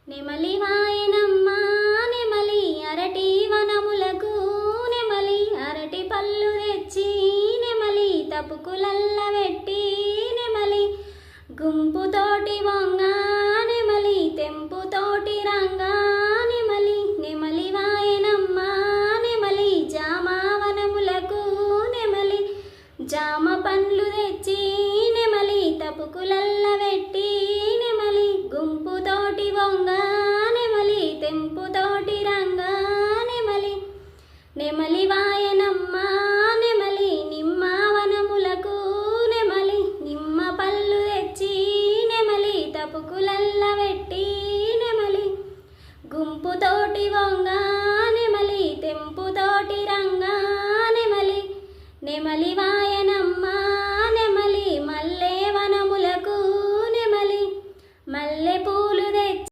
నెమలి వాయనమ్మ నెమలి అరటి వనములకు నెమలి అరటి పళ్ళు తెచ్చి నెమలి తపుకులల్ల పెట్టి నెమలి గుంపుతోటి వంగ